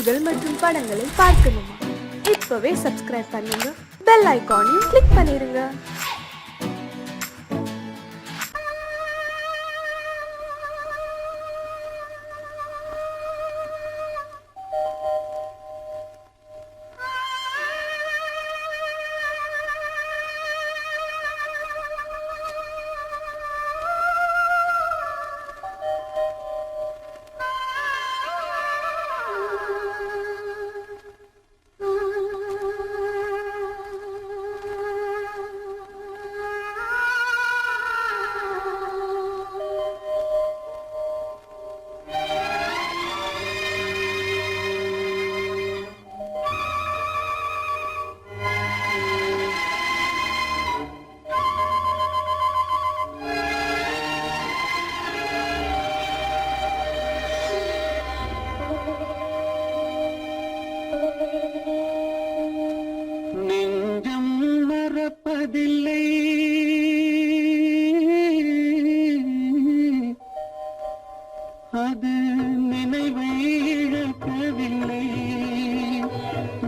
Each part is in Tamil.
பாடல்கள் மற்றும் படங்களை பார்க்கணுமா? இப்பவே சப்ஸ்கிரைப் பண்ணுங்க, பெல் ஐகானையும் கிளிக் பண்ணிருங்க. நெஞ்சம் மறப்பதில்லை, அது நினைவை இழக்கவில்லை.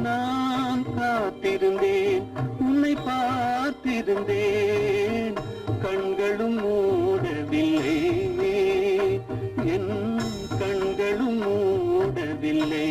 நான் காத்திருந்தேன், உன்னை பார்த்திருந்தேன், கண்களும் மூடவில்லை, என் கண்களும் மூடவில்லை.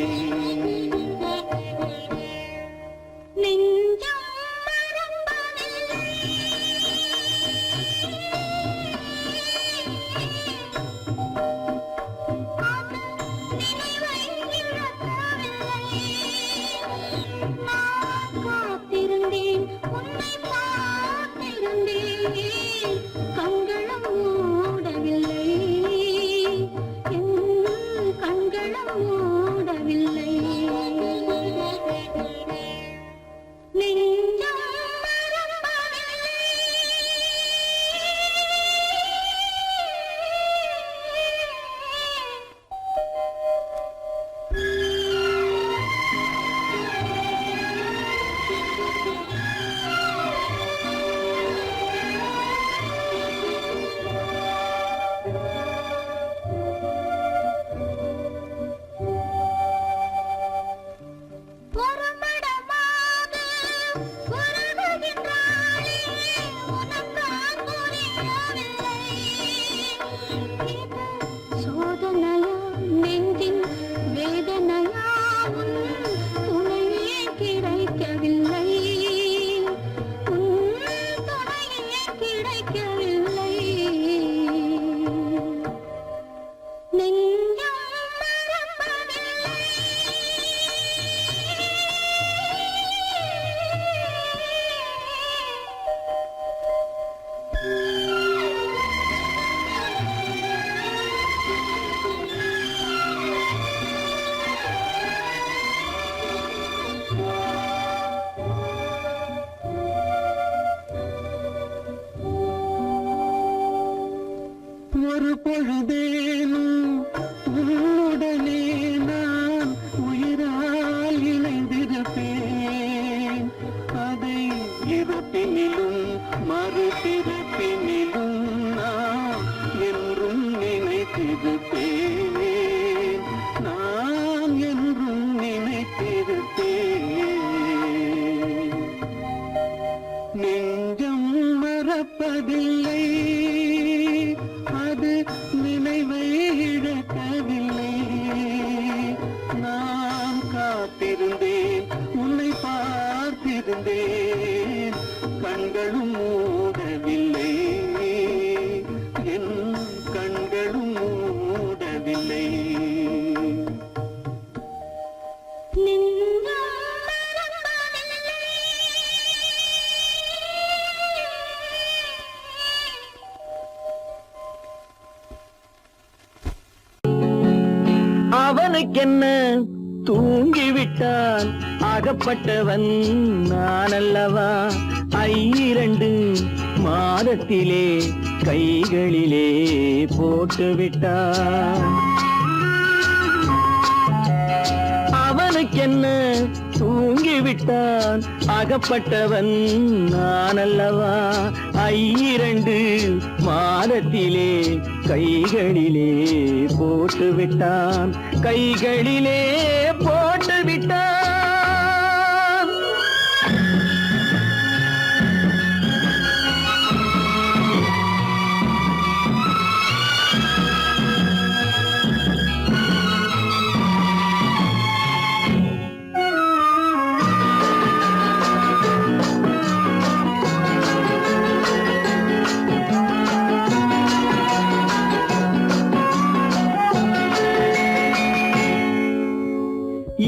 ஒரு பொழுதேனும் உன்னுடனே நான் உயிரால் இணைந்திருப்பேன். அதை இருப்பினிலும் மறுபிறப்பினிலும் நான் என்றும் நினைத்திருப்பேன், நான் என்றும் நினைத்திருப்பேன். நெஞ்சம் மறப்பதில்லை, அது நினைவை இழக்கவில்லை. நான் காத்திருந்தேன், உன்னை பார்த்திருந்தேன், கண்களும் மூடவில்லை, என் கண்களும் மூடவில்லை. அவனுக்கென்ன தூங்கிவிட்டான், அகப்பட்டவன் நான் அல்லவா. 2 மாதத்திலே கைகளிலே போட்டுவிட்டான். அவனுக்கென்ன தூங்கிவிட்டான், அகப்பட்டவன் நான் அல்லவா. 2 மாதத்திலே கைகளிலே போட்டு விட்டான், கைகளிலே போட்டு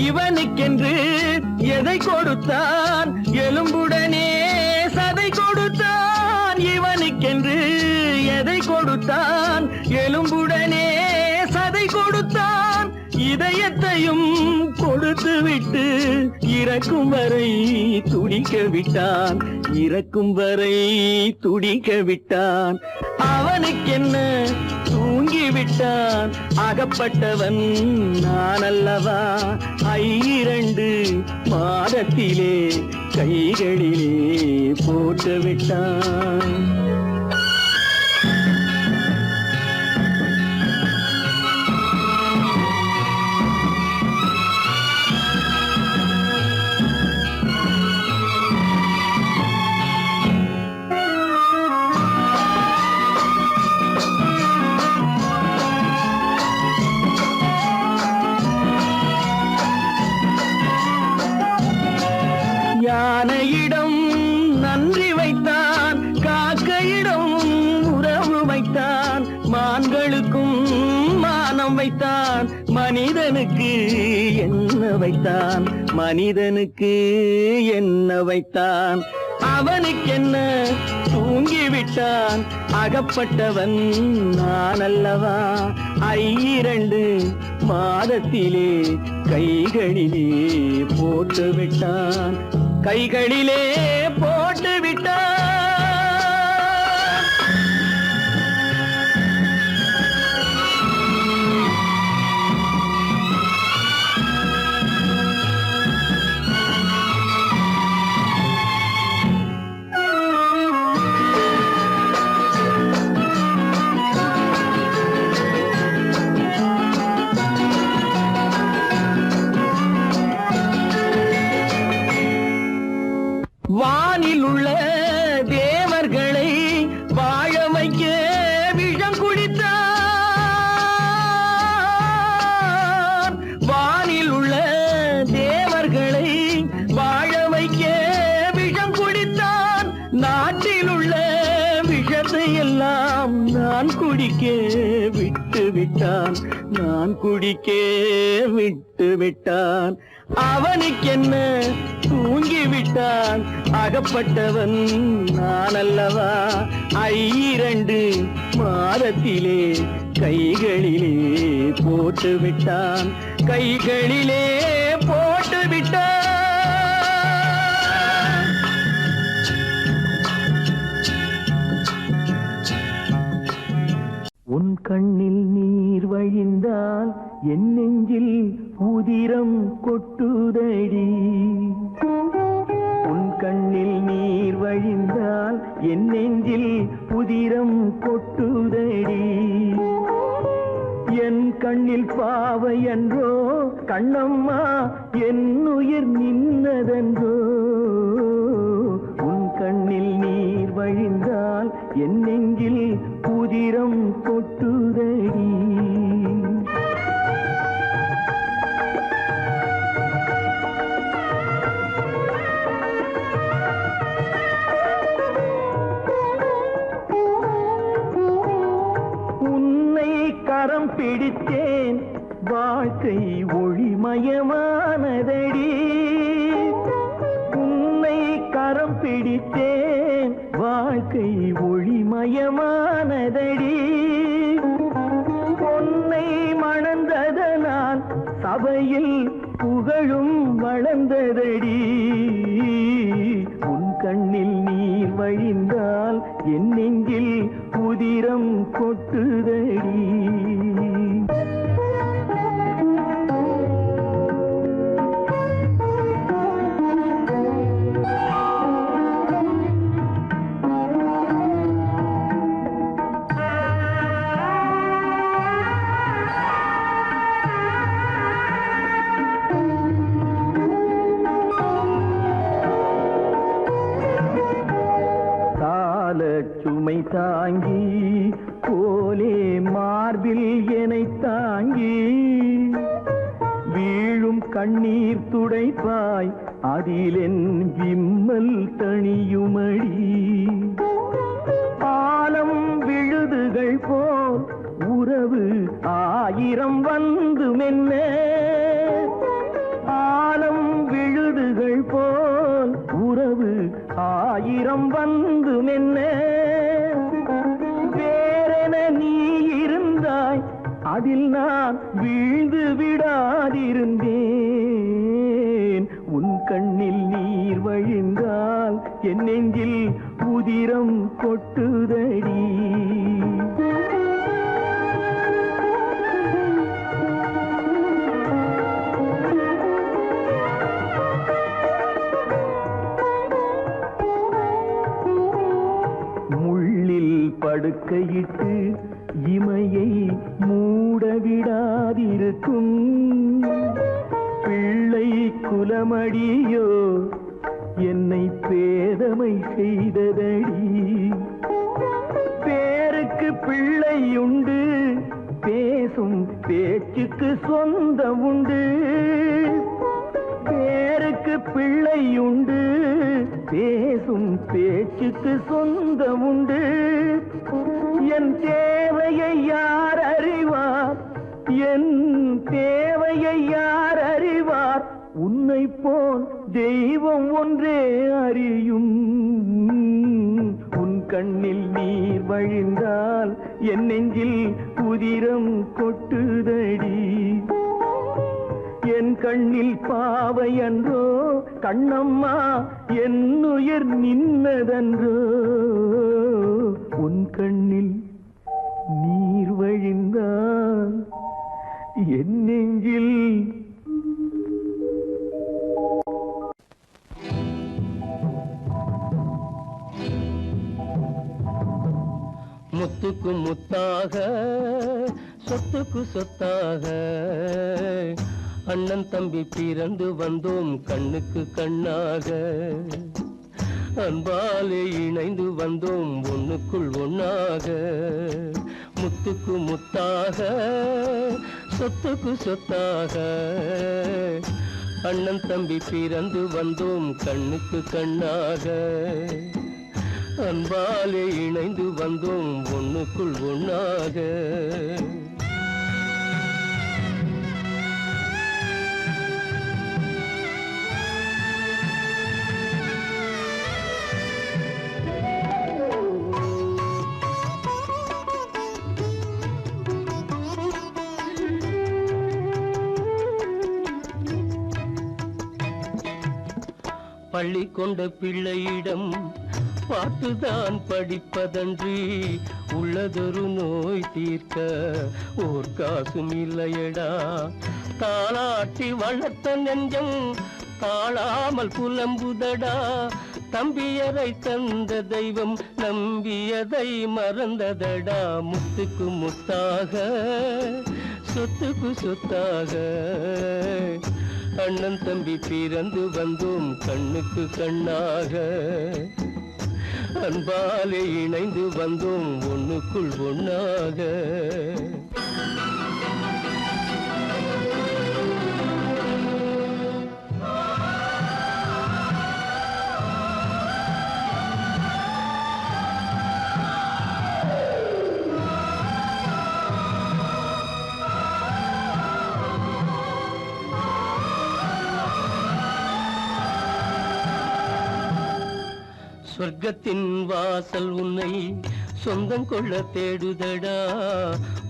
இவனுக்கென்று எதை கொடுத்தான் எலும்புடனே சதை கொடுத்தான் இவனுக்கென்று எதை கொடுத்தான் எலும்புடனே சதை கொடுத்தான் இதயத்தையும் கொடுத்து விட்டு இறக்கும் வரை துடிக்க விட்டான் இறக்கும் வரை துடிக்க விட்டான் அவனுக்கென்ன தூங்கிவிட்டான் அகப்பட்டவன் நான் அல்லவா 2 மாதத்திலே கைகளிலே போட்டு விட்டான் யானையிடம் நன்றி வைத்தான் காக்கையிடம் உறவு வைத்தான் மான்களுக்கும் மானம் வைத்தான் மனிதனுக்கு என்ன வைத்தான் மனிதனுக்கு என்ன வைத்தான் அவனுக்கென்ன தூங்கிவிட்டான் அகப்பட்டவன் நான் அல்லவா 2 மாதத்திலே கைகளிலே போட்டு விட்டான் கைகளிலே போட்டு விட்டான் வானில் உள்ள தேவர்களை வாழ வைக்க விஷம் குடித்தான் வானில் உள்ள தேவர்களை வாழ வைக்க விஷம் குடித்தான் நாட்டில் உள்ள விஷத்தை எல்லாம் நான் குடிக்க விட்டு விட்டான் நான் குடிக்க விட்டு விட்டான் அவனுக்கென்ன தூங்கிவிட்டான் அகப்பட்டவன் நான் அல்லவா 2 மாதத்திலே கைகளிலே போட்டு விட்டான் கைகளிலே போட்டு விட்டான் உன் கண்ணில் நீர் வழிந்தால் என் நெஞ்சில் உதிரம் கொட்டுதடி உன் கண்ணில் நீர் வழிந்தால் என் நெஞ்சில் உதிரம் கொட்டுதடி என் கண்ணில் பாவை என்றோ கண்ணம்மா என் உயிர் நின்னதென்றோ உன் கண்ணில் நீர் வழிந்தால் என் நெஞ்சில் உதிரம் கொட்டுதடி கரம் பிடித்தேன் வாழ்க்கை ஒளிமயமானதடி உன்னை கரம் பிடித்தேன் வாழ்க்கை ஒளிமயமானதடி பொன்னை மணந்ததனால் சபையில் புகழும் வளர்ந்ததடி உன் கண்ணில் நீர் வழிந்தால் என் நெஞ்சில் உதிரம் கொட்டுதடி சுமை தாங்கி போலே மார்பில் என்னை தாங்கி வீழும் கண்ணீர் துடைப்பாய் அதிலென் விம்மல் தணியுமடி ஆலம் விழுதுகள் போல் உறவு 1000 வந்து மென்ன ஆயிரம் வந்து மென்ன வேறென நீ இருந்தாய், அதில் நான் வீழ்ந்து விடாதிருந்தேன். உன் கண்ணில் நீர் வழிந்தால் என் நெஞ்சில் உதிரம் கொட்டுதடி. முள்ளில் படுக்கையிட்டு இமையை மூடவிடாதிருக்கும் பிள்ளை குலமடியோ என்னை பேதமை செய்ததடி. பேருக்கு பிள்ளை உண்டு, பேசும் பேச்சுக்கு சொந்தம் உண்டு. பேருக்கு பிள்ளை உண்டு, பேசும் பேச்சுக்கு சொந்தம் உண்டு. என் தேவையை யார் அறிவார், என் தேவையை யார் அறிவார். உன்னை போல் தெய்வம் ஒன்றே அறியும். உன் கண்ணில் நீர் வழிந்தால் என் நெஞ்சில் உதிரம் கொட்டுதடி. என் கண்ணில் பாவை அன்றோ கண்ணம்மா, என் உயிர் நின்னதன்றோ. உன் கண்ணில் நீர் வழிந்தால் என் நெஞ்சில் முத்துக்கு முத்தாக சொத்துக்கு சொத்தாக அண்ணன் தம்பி பிறந்து வந்தோம் கண்ணுக்கு கண்ணாக. அன்பாலே இணைந்து வந்தோம் ஒண்ணுக்குள் ஒண்ணாக. முத்துக்கு முத்தாக சொத்துக்கு சொத்தாக அண்ணன் தம்பி பிறந்து வந்தோம் கண்ணுக்கு கண்ணாக. அன்பாலே இணைந்து வந்தோம் ஒண்ணுக்குள் ஒண்ணாக. பள்ளி கொண்ட பிள்ளையிடம் பாட்டுதான் படிப்பதன்றி உள்ளதொரு நோய் தீர்க்க ஓர் காசும் இல்லையடா. தாளாட்டி வளர்த்த நெஞ்சம் தாழாமல் புலம்புதடா. தம்பியரை தந்த தெய்வம் நம்பியதை மறந்ததடா. முத்துக்கு முத்தாக சொத்துக்கு சொத்தாக அண்ணன் தம்பி பிறந்து வந்தோம் கண்ணுக்கு கண்ணாக. அன்பாலே இணைந்து வந்தோம் ஒண்ணுக்குள் ஒண்ணாக. சொர்க்கத்தின் வாசல் உன்னை சொந்தம் கொள்ள தேடுதடா.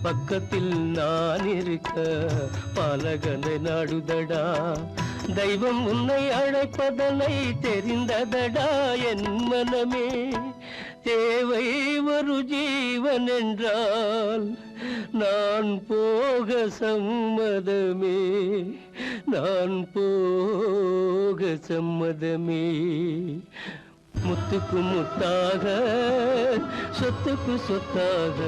பக்கத்தில் நான் இருக்க பாலகனை நாடுதடா. தெய்வம் உன்னை அழைப்பதனை தெரிந்ததடா என் மனமே. தேவை ஒரு ஜீவன் என்றால் நான் போக சம்மதமே, நான் போக சம்மதமே. முத்துக்கு முத்தாக சொத்துக்கு சொத்தாக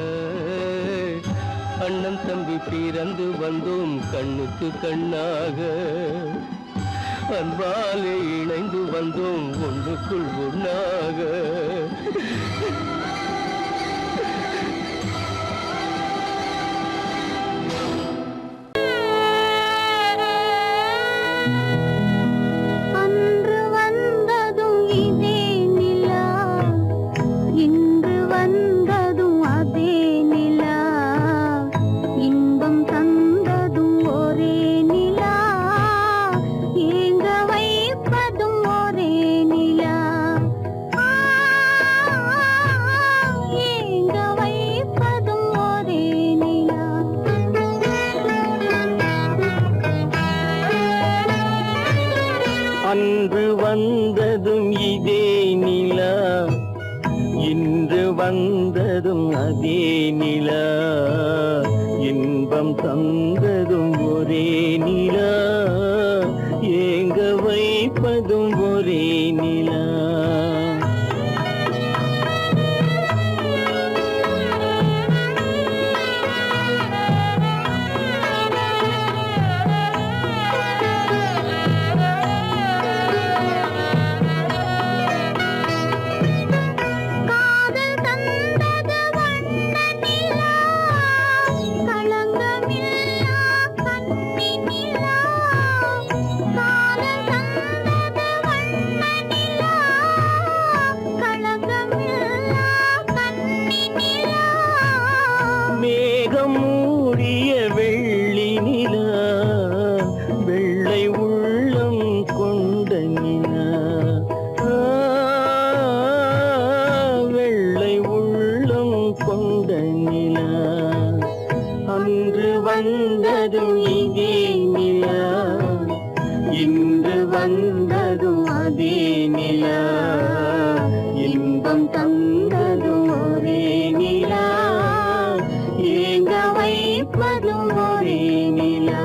அண்ணன் தம்பி பிறந்து வந்தோம் கண்ணுக்கு கண்ணாக. அன்பாலே இணைந்து வந்தோம் ஒன்றுக்குள் ஒண்ணாக. ஏங்க வைப்பதும் ஒரே நிலா. அன்று வந்ததும் இதே நிலா, இன்று வந்ததும் அதே நிலா, இன்பம் தந்ததும் ஒரே நிலா, ஏங்க வைப்பதும் ஒரே நிலா. மேகம் மூடிய வெள்ளி நிலா, வெள்ளை உள்ளம் கொண்ட நிலா, வெள்ளை உள்ளம் கொண்ட நிலா. அன்று வந்ததும் இதே நிலா, இன்று வந்ததும் அதே நிலா, இன்பம் தந்ததும் ஒரே நிலா, ஏங்க வைப்பதும் ஒரே நிலா.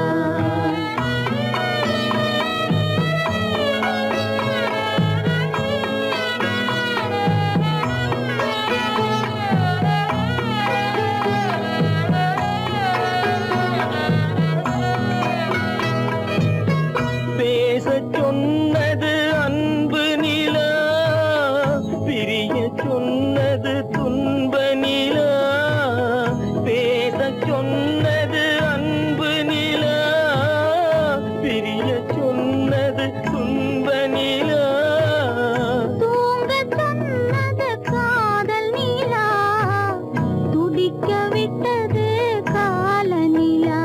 பேசச் சொன்னது அன்பு நிலா, பிரிய சொன்னது துன்ப நிலா. பேசச் சொன்னது அன்பு நிலா, பிரிய சொன்னது துன்ப நிலா. தூங்கச் சொன்னது காதல் நிலா, துடிக்க விட்டது கால நிலா,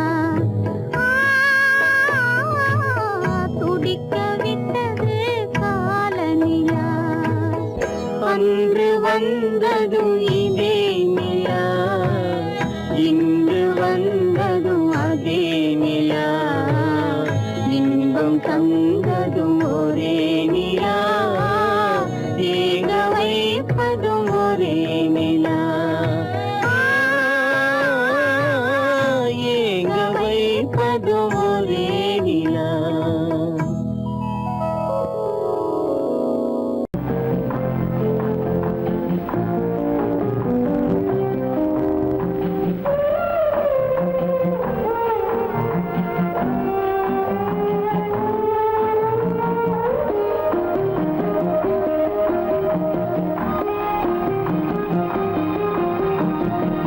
துடிக்க விட்டது கால நிலா. அன்று வந்ததும் இதே நிலா, இன்று வந்ததும் அதே நிலா, இன்பம் தந்ததும் ஒரே நிலா, ஏங்க வைப்பதும் ஒரே நிலா, ஏங்க வைப்பதும் ஒரே நிலா.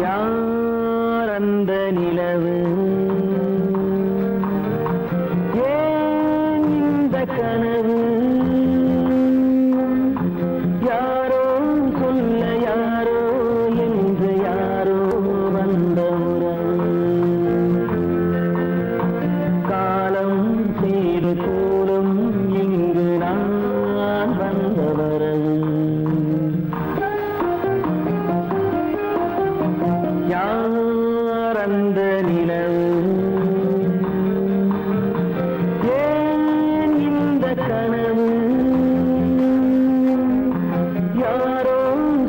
யார் அந்த நிலவு, ஏன் இந்த கனவு, யாரோ சொல்ல யாரோ என்று யாரோ வந்த உறவு, காலம் செய்து கூடும் இங்கு நான் வந்த வரவு. யார் அந்த நிலவு, ஏன் இந்த கனவு, யாரோ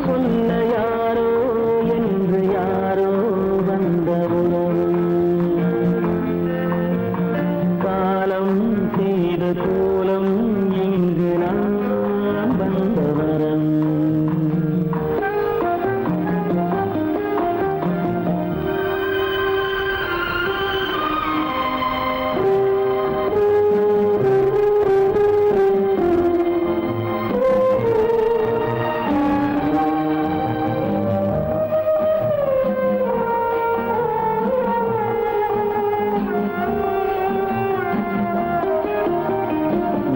சொல்ல யாரோ என்று யாரோ வந்த உறவு, காலம் செய்த கோலம் இங்கு நான் வந்த வரவு.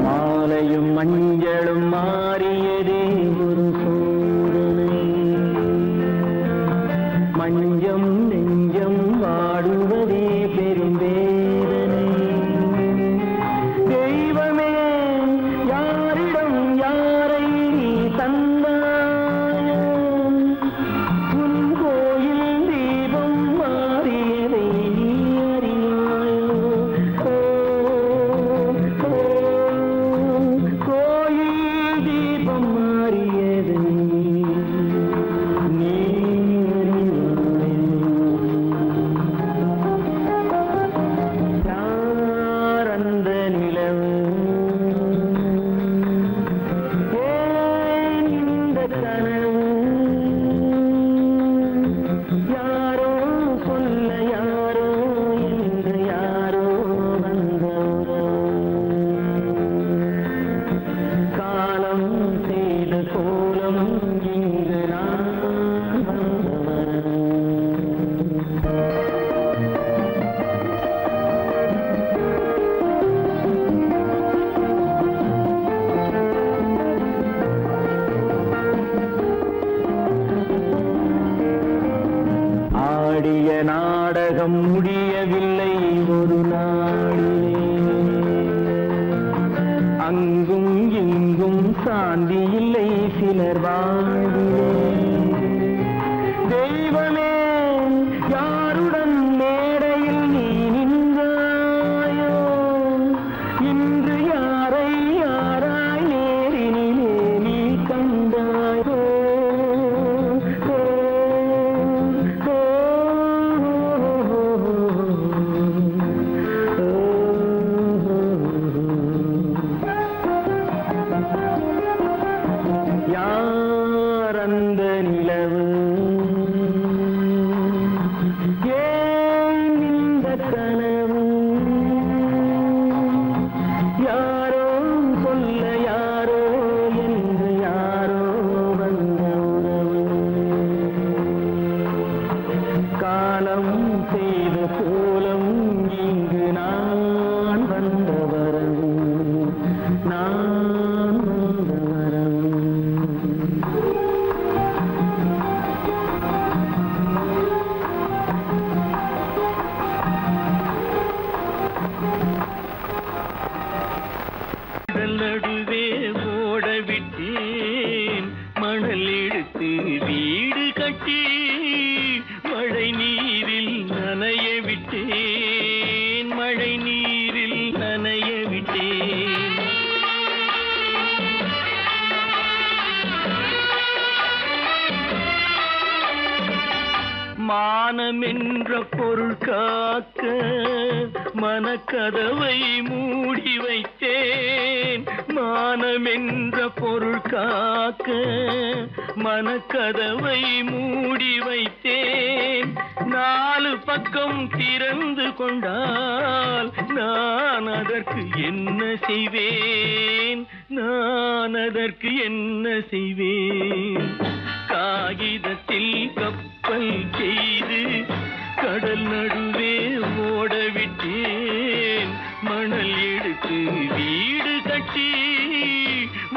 மாலையும் மஞ்சளும் மாறியதே ஒரு சோதனை, மஞ்சம் நெஞ்சம் வாடுவதே பெரும் வேதனை. தெய்வமே யாரிடம் யாரை நீ தந்தாயோ, உன் கோயில் தீபம் மாறியதை நீ அறியாயோ. ஓ, ஓ, சாந்தி இல்லை சிலர் வாழ்விலே. தெய்வமே யாருடன் மேடையில் நீ நின்றாயோ, இன்று யாரை யாராய் நேரினிலே நீ கண்டாயோ. யார் அந்த நிலவு, ஏன் இந்த கனவு, யாரோ சொல்ல யாரோ என்று யாரோ வந்த உறவு. காலம் செய்த கோலம் இங்கு நான் வந்த வரவு, நான் வந்த வரவு. நடுவே ஓட விட்டேன் மணல் எடுத்து வீடு கட்டி, மழை நீரில் நனைய விட்டேன், மழை நீரில் நனைய விட்டேன். மானம் என்ற பொருள் காக்க மனக்கதவை மூடி வைத்தேன், மானம் என்ற பொருள் காக்க மனக்கதவை மூடி வைத்தேன். 4 பக்கம் திறந்து கொண்டால் நான் அதற்கு என்ன செய்வேன், நான் அதற்கு என்ன செய்வேன். காகிதத்தில் கப்பல் செய்து கடல் நடுவே ஓட விட்டேன், மணல் எடுத்து வீடு கட்டி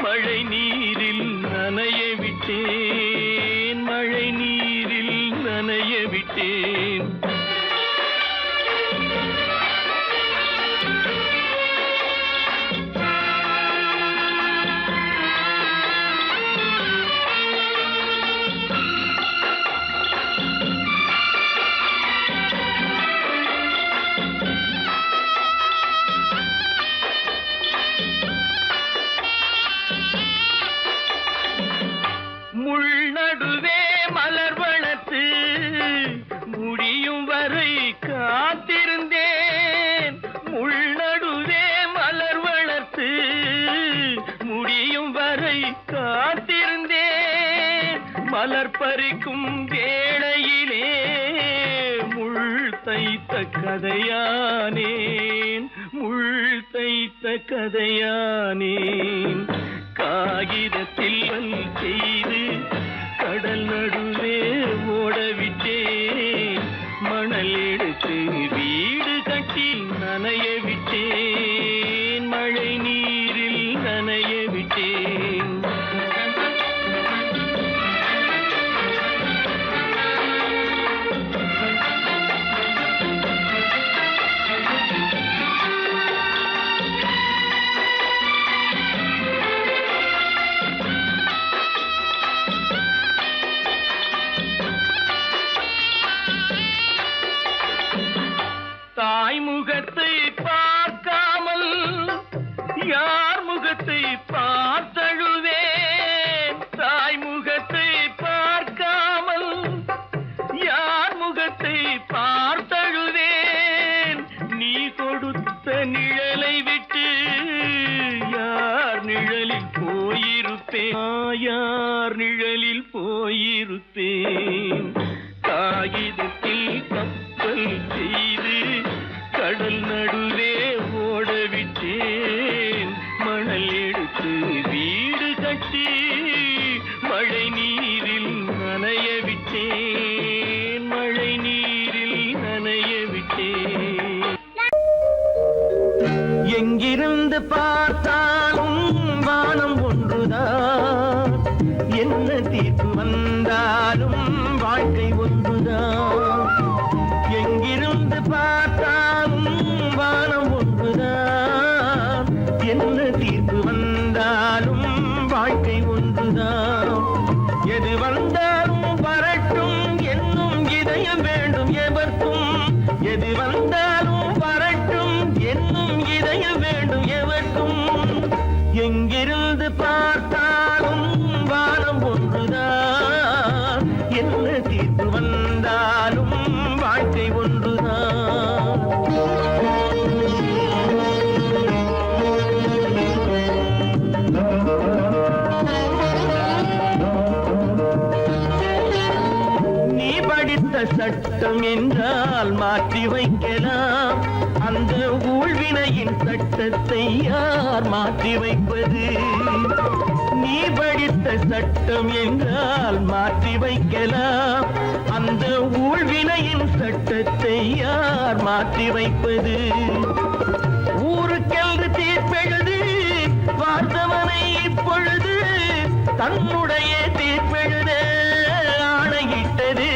மழை நீரில் நனைய விட்டேன், மழை நீரில் நனைய விட்டேன். முள் நடுவே மலர் வளர்த்து முடியும் வரை காத்திருந்தேன், முள் நடுவே மலர் வளர்த்து முடியும் வரை காத்திருந்தேன். மலர் பறிக்கும் வேளையிலே முள் தைத்த கதையானேன், முள் தைத்த கதையானேன். காகிதத்தில் செய்து கடல் நடுவே ஓடவிட்டேன், மணல் எடுத்து வீடு கட்டி நனைய விட்டேன், மழை நீரில் நனைய விட்டேன். தாய் முகத்தை பார்க்காமல் யார் முகத்தை பார்த்தழுவேன், தாய் முகத்தை பார்க்காமல் யார் முகத்தை பார்த்தழுவேன். நீ கொடுத்த நிழலை விட்டு யார் நிழலில் போயிருப்பேன், யார் நிழலில் போயிருப்பேன். காகிதத்தில் கப்பல் செய்து கடல் நடுவே ஓடவிட்டேன், மணல் எடுத்து வீடு கட்டி மழை நீரில் நனைய விட்டேன், மழை நீரில் நனைய விட்டேன். எங்கிருந்து பார்த்தாலும் வானம் ஒன்றுதான், என்ன தீர்ப்பு வந்தாலும் வாழ்க்கை ஒன்றுதான். எங்கிருந்து பார்த்தாலும் வானம் ஒன்றுதான், என்ன தீர்ப்பு வந்தாலும் வாழ்க்கை எங்கிருந்து பார்த்தாலும் வானம் ஒன்றுதான், என்ன தீர்ப்பு வந்தாலும் வாழ்க்கை ஒன்றுதான். நீ படித்த சட்டம் என்றால் மாற்றி வைக்கலாம், அந்த ஊழ்வினையின் சட்டத்தை யார் மாற்றி வைப்பது? நீ படித்த சட்டம் என்றால் மாற்றி வைக்கலாம், அந்த ஊழ்வினையின் சட்டத்தை யார் மாற்றி வைப்பது? ஊருக்கென்று தீர்ப்பெழுது பார்த்தவனை இப்பொழுது தன்னுடைய தீர்ப்பெழுத ஆணையிட்டது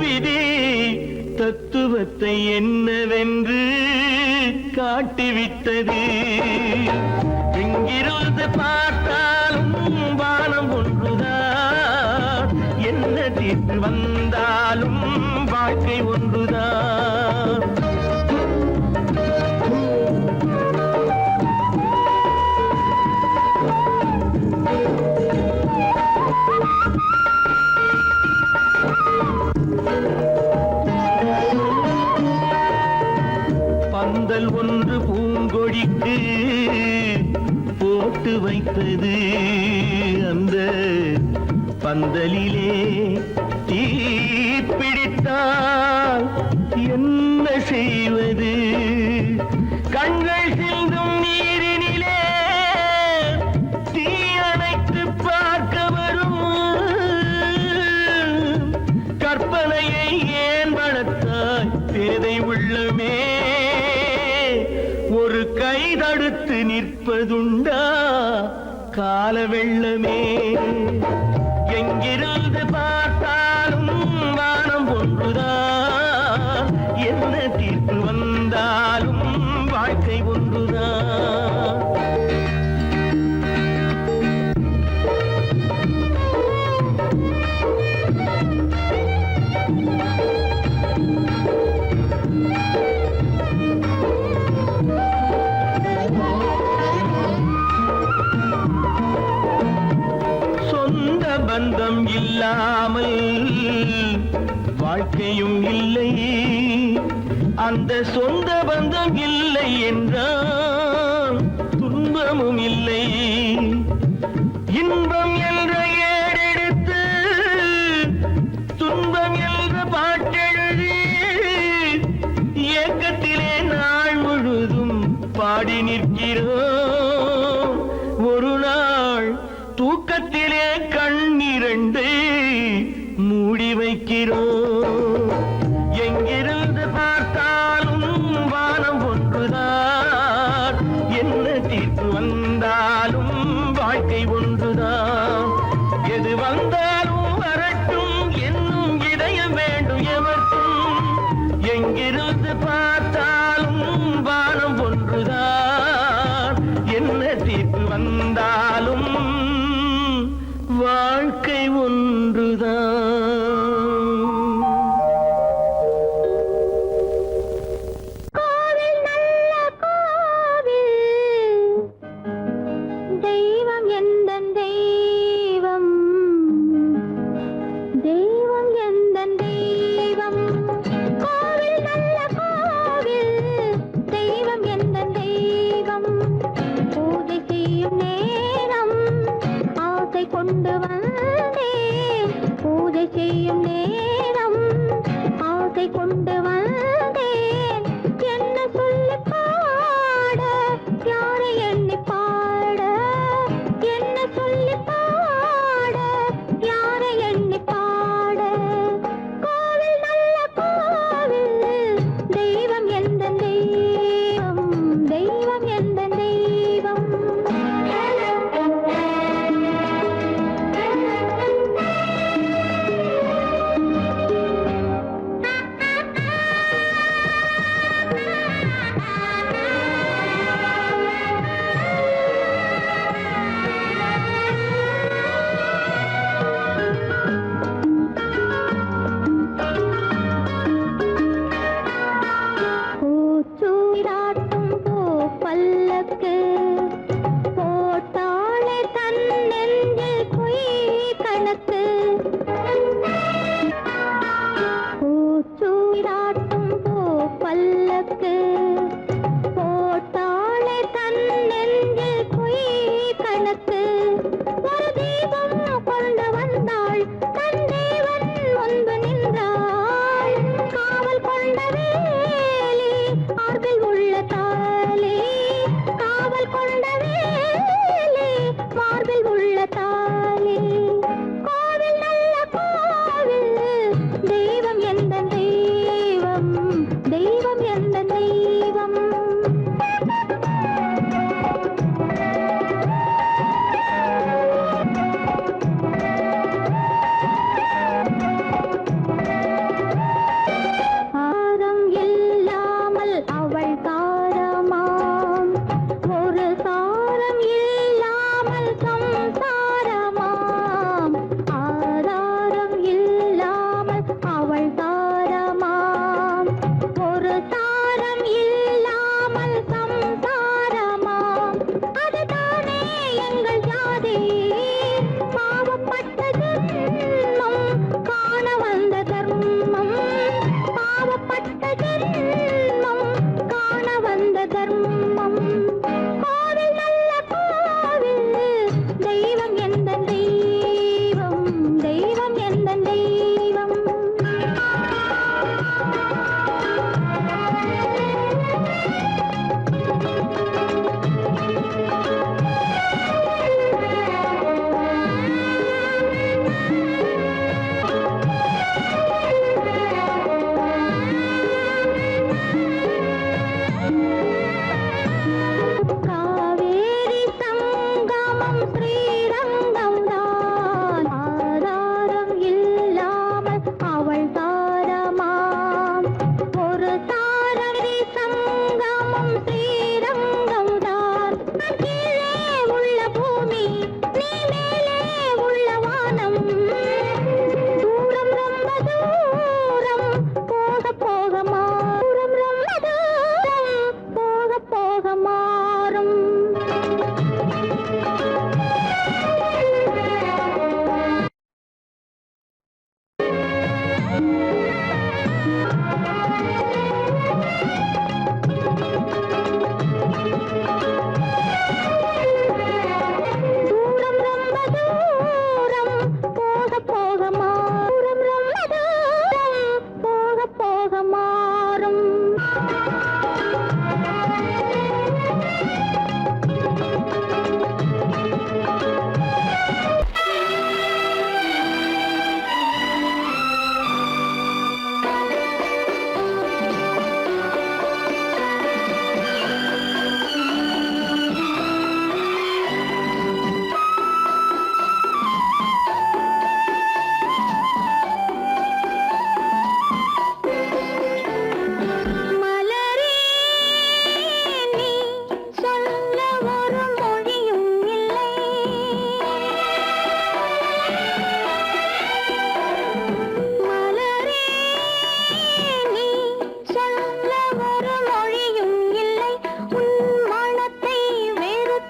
விதி. தத்துவத்தை என்னவென்று காட்டிவிட்டது. எங்கிருந்து பார்த்தாலும் வானம் ஒன்றுதான், என்ன தீர்ப்பு வந்தாலும் வாழ்க்கை ஒன்றுதான். பந்தல் ஒன்று பூங்கொடிக்கு போட்டு வைத்தது, அந்த பந்தலிலே தீ பிடித்தால் என்ன செய்வது? கண்கள் சிந்தும் நீரினிலே தீ அணைத்து பார்க்க வரும் கற்பனையை ஏன் வளர்த்தாய் பேதை உள்ளமே? ஒரு கை தடுத்து நிற்பதுண்டா கால வெள்ளமே? எங்கிருந்து பார்த்தாலும் வானம் ஒன்றுதான், என்ன தீர்ப்பு வந்தாலும் வாழ்க்கை ஒன்றுதான். பந்தம் இல்லாமல் வாழ்க்கையும் இல்லை, அந்த சொந்த பந்தம் இல்லை என்றால் துன்பமும் இல்லை. இன்பம் என்ற ஏடெடுத்து துன்பம் என்ற பாட்டெழுதி ஏக்கத்திலே நாள் முழுதும் பாடி நிற்கிறோம். ஒரு நாள் தூக்கத்திலே கண்ணிரண்டு மூடி வைக்கிறோம். எங்கிருந்து பார்த்தாலும் வானம் ஒன்றுதான், என்ன தீர்ப்பு வந்தாலும் வாழ்க்கை ஒன்றுதான். எது வந்தாலும் வரட்டும் என்னும் இதயம் வேண்டும் எவர்க்கும். எங்கிருந்து பார்த்தாலும் வானம் ஒன்றுதான், என்ன தீர்ப்பு வந்தாலும் வாழ்க்கை ஒன்றுதான். கோவில் நல்ல கோவில், தெய்வம் எந்தன் தெய்வம், தெய்வம் எந்தன் தெய்வம். கோவில் நல்ல கோவில், தெய்வம் எந்தன் தெய்வம். பூஜை செய்யும் நேரம் ஆசை கொண்டு வந்தேன், பூஜை செய்யும் நேரம் ஆசை கொண்டு வந்தேன். என்ன சொல்லி பாட, யாரை எண்ணி பாட, என்ன சொல்லி பாட, யாரை எண்ணி பாட. கோவில் நல்ல கோவில், தெய்வம் எந்த தெய்வம், தெய்வம் எந்த தெய்வம்.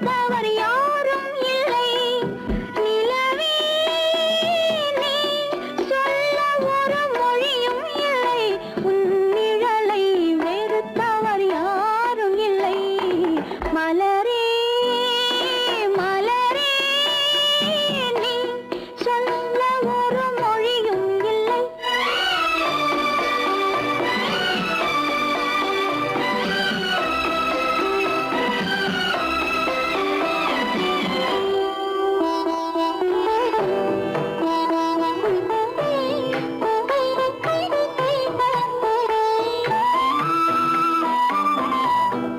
வெறுத்தவர் யாரும் இல்லை. நிலவே நீ சொல்ல ஒரு மொழியும் இல்லை. உன் நிழலை வெறுத்தவர் யாரும் இல்லை. மலரே மலரே நீ சொல்ல ஒரு மொழியும் இல்லை.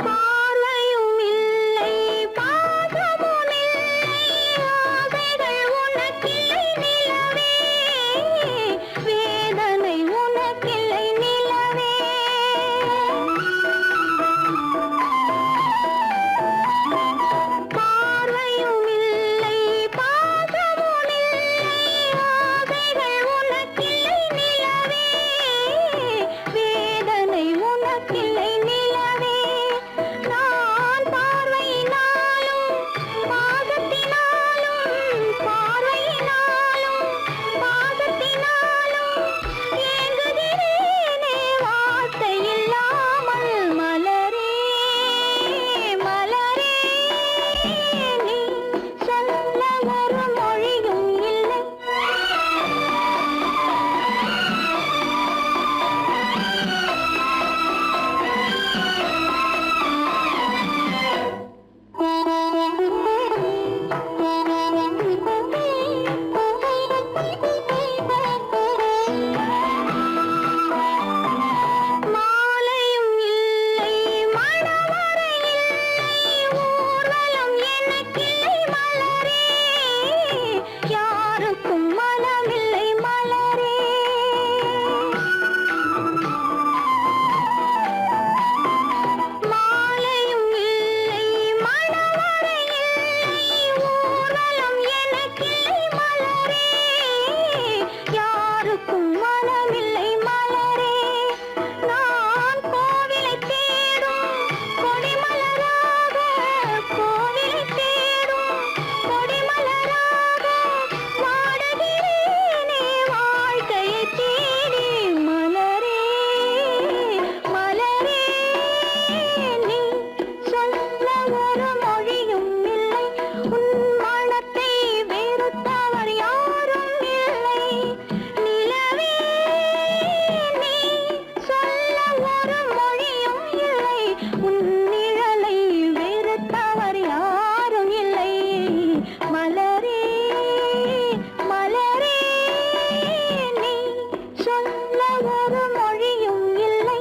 பார்வையும் இல்லை பாசமும் இல்லை. ஆசைகள் உனக்கில்லை நிலவே. வேதனை உனக்கில்லை நிலவே. பார்வையும் இல்லை பாசமும் இல்லை. ஆசைகள் உனக்கில்லை நிலவே. வேதனை உனக்கில்லை நிலவே. நான் பார்வையினாலும் பாசத்தினாலும் பார்வையினாலும் பாசத்தினாலும் ஏங்குகிறேனே வார்த்தை இல்லாமல். மலரே மலரே நீ சொல்ல ஒரு மொழியும் இல்லை. மாலையும் இல்லை மணவறை இல்லை. ஊர்வலம் எனக்கில்லை மலரே. யாருக்கும் மனமில்லை மலரே. மாலையும் இல்லை மணவறை இல்லை. ஊர்வலம் எனக்கில்லை மலரே. யாருக்கும் மனமில்லை மலரே. நான் கோவிலை தேடும் கொடிமலராக. கோவிலை தேடும் கொடிமலராக வாடுகிறேனே வாழ்க்கையை தேடி. மலரே மலரே நீ சொல்ல ஒரு மொழியும் இல்லை. உன் மனத்தை வெறுத்தவர் யாரும் இல்லை. நிலவே நீ சொல்ல ஒரு மொழியும் இல்லை. உன் நிழலை வெறுத்தவர் யாரும் இல்லை. மலரே மலரே நீ சொல்ல ஒரு மொழியும் இல்லை.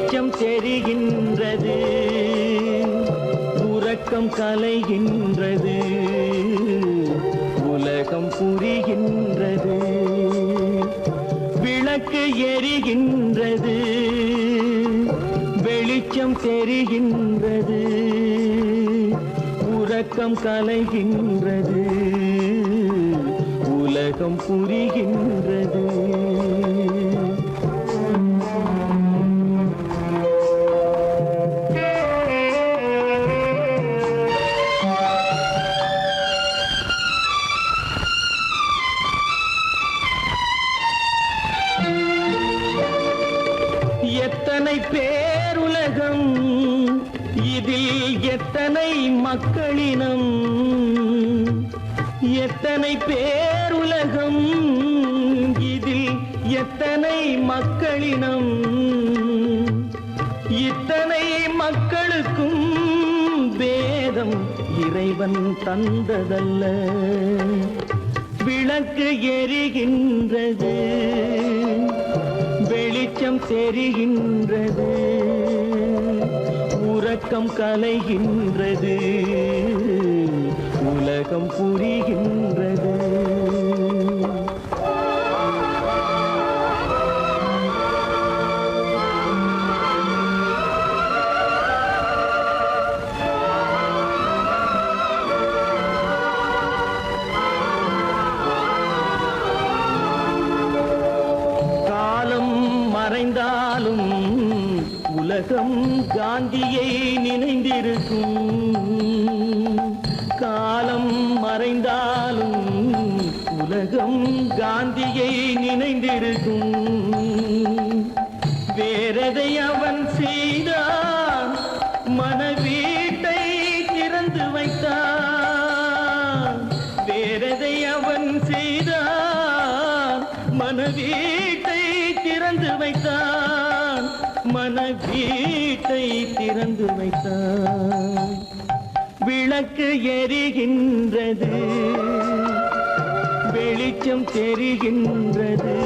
வெளிச்சம் தெரிகின்றது, உறக்கம் கலைகின்றது, உலகம் புரிகின்றது, விளக்கு எரிகின்றது, வெளிச்சம் தெரிகின்றது, உறக்கம் கலைகின்றது, உலகம் புரிகின்றது. எத்தனை பேருலகம், இதில் எத்தனை மக்களினம், எத்தனை பேருலகம், இதில் எத்தனை மக்களினம், இத்தனை மக்களுக்கும் வேதம் இறைவன் தந்ததல்ல. விளக்கு எரிகின்றது, வெளிச்சம் தெரிகின்றது, உறக்கம் கலைகின்றது, உலகம் உலகம் புரிகின்றது. மறைந்தாலும் உலகம் காந்தியை நினைந்திருக்கும். காலம் மறைந்தாலும் உலகம் காந்தியை நினைந்திருக்கும். வேறதை அவன் செய்தான், மனவீட்டை திறந்து வைத்தான். வேறதை அவன் செய்தான், மனவீட்டை திறந்து வைத்தான். மனவீட்டை திறந்து வைத்தான். விளக்கு எரிகின்றது, வெளிச்சம் தெரிகின்றது,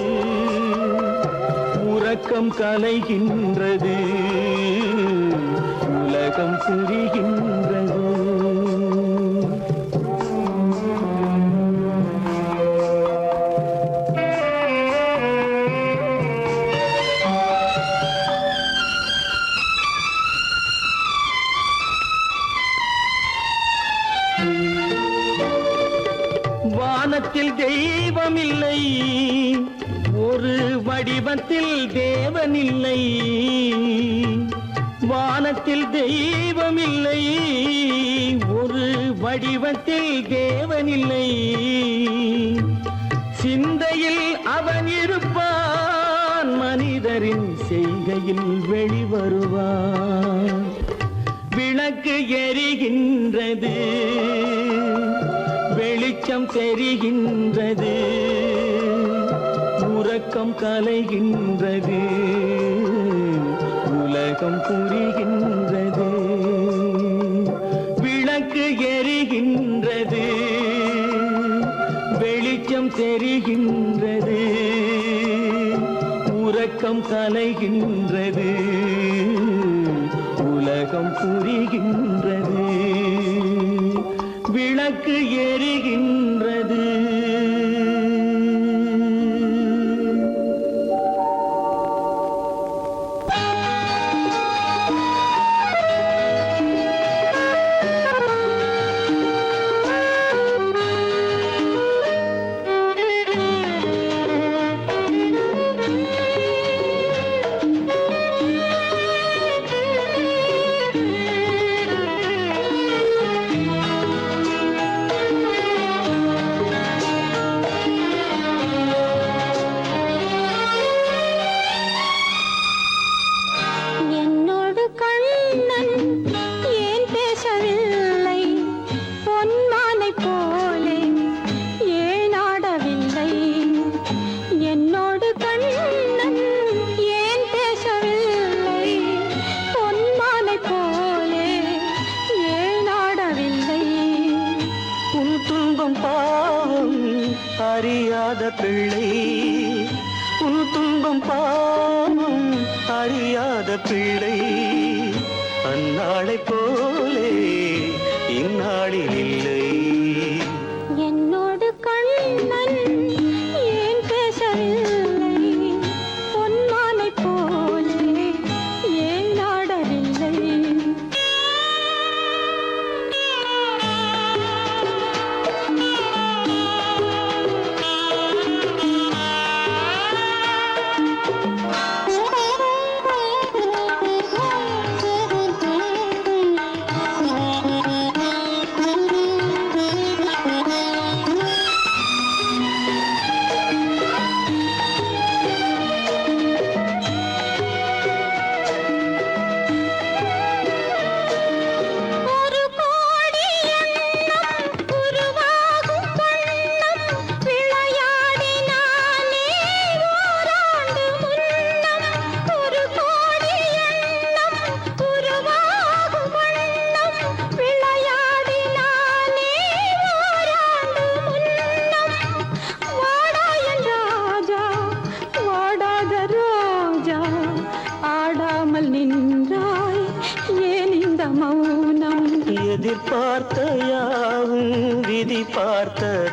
உறக்கம் கலைகின்றது, உலகம் புரிகின்றது. வானத்தில் தெய்வம் இல்லை, ஒரு வடிவத்தில் தேவன் இல்லை. வானத்தில் தெய்வம் இல்லை, ஒரு வடிவத்தில் தேவன் இல்லை. சிந்தையில் அவன் இருப்பான், மனிதரின் செய்கையில் வெளிவருவான். விளக்கு எரிகின்றது, வெளிச்சம் தெரிகின்றது, உறக்கம் கலைகின்றது, உலகம் புரிகின்றது. விளக்கு எரிகின்றது, வெளிச்சம் தெரிகின்றது, உறக்கம் கலைகின்றது, உலகம் புரிகின்றது. விளக்கு எரிகின்றது. அறியாத பிள்ளை, உன் துன்பம் பாவம் அறியாத பிள்ளை. அந்நாளை போலே இந்நாளில் இல்லை. என்னோடு கண்ணன் ஏன் பேசவில்லை, பொன்மானை போலே ஏன் நாடவில்லை.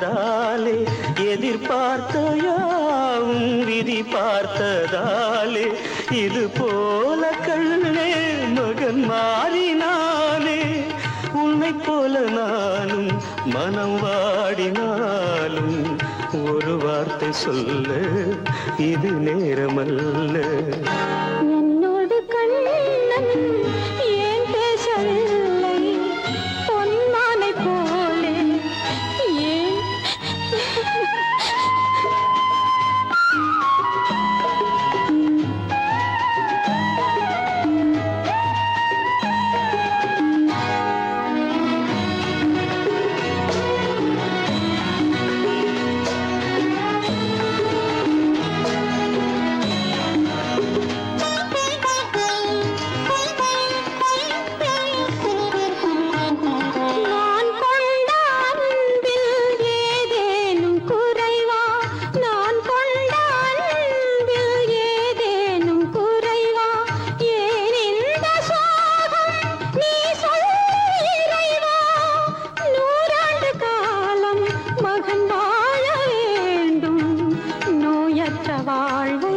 பார்த்ததாலே எதிர்பார்த்த யாவும் விதி பார்த்ததாலே இது போல கண்ணே மகன் மாறினானே உன்னை போல நானும் மனம் வாடினாலும் ஒரு வார்த்தை சொல்ல இது நேரமல்ல. என்னோடு கண்ணன் ஏன் பேசவில்லை பொன்மானை போலே ஏன் நான் கொண்ட அன்பில் ஏதேனும் குறைவா நான் கொண்ட அன்பில் ஏதேனும் குறைவா ஏன் இந்த சோகம் நீ சொல் இறைவா நூறாண்டு காலம் மகன் வாழ வேண்டும் நோயற்ற வாழ்வை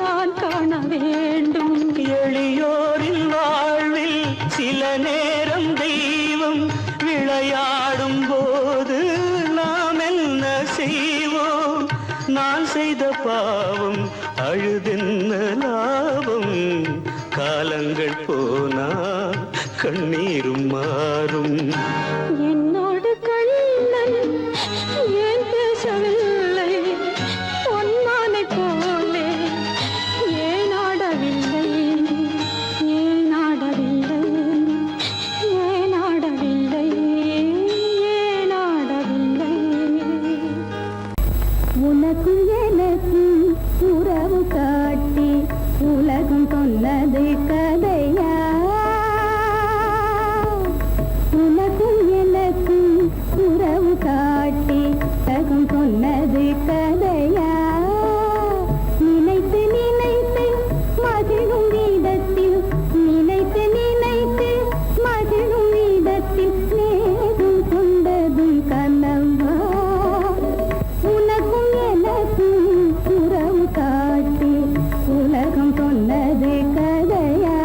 நான் காண வேண்டும். எளியோரின் வாழ்வில் சில நேரம் தெய்வம் விளையாடும் போது நாம் என்ன செய்வோம்? நான் செய்த பாவம் அழுதென்ன லாபம்? காலங்கள் போனால் கண்ணீரும் மாறும். என்னோடு கண்ணன் ஏன் பேசவில்லை பொன்மானை போலே ஏன் ஆடவில்லை ஏன் ஆடவில்லை ஏன் ஆடவில்லை ஏன் ஆடவில்லை. உனக்கும் எனக்கும் உறவு காட்டி உலகம் சொன்னது கதையா உனக்கும் எனக்கும் உறவு காட்டி உலகம் சொன்னது கதையா நினைத்து நினைத்து மகிழும் வீதத்தில் நினைத்து நினைத்து மகிழும் வீதத்தில் நேரும் கொண்டதும் கனவா உனக்கும் எனக்கும் உறவு காட்டி உலகம் சொன்னது கதையா.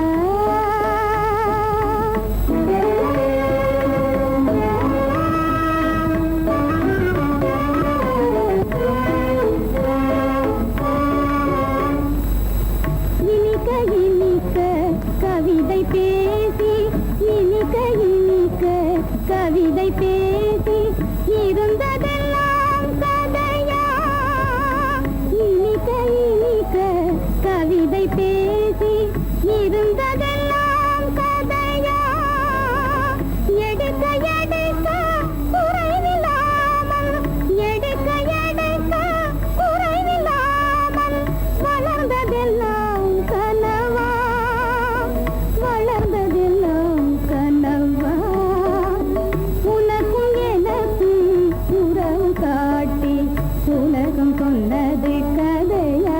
இனிக்க இனிக்க கவிதை பேசி இனிக்க இனிக்க கவிதை பேசி இருந்ததெல்லாம் கதையா இனிக்க இனிக்க கவிதை பேசி இருந்ததெல்லாம் கதையா எடுக்க எடுக்க குறைவில்லாமல் எடுக்க எடுக்க குறைவில்லாமல் வளர்ந்ததெல்லாம் கனவா வளர்ந்ததெல்லாம் கனவா உனக்கும் எனக்கும் உறவு காட்டி உலகம் சொன்னது கதையா.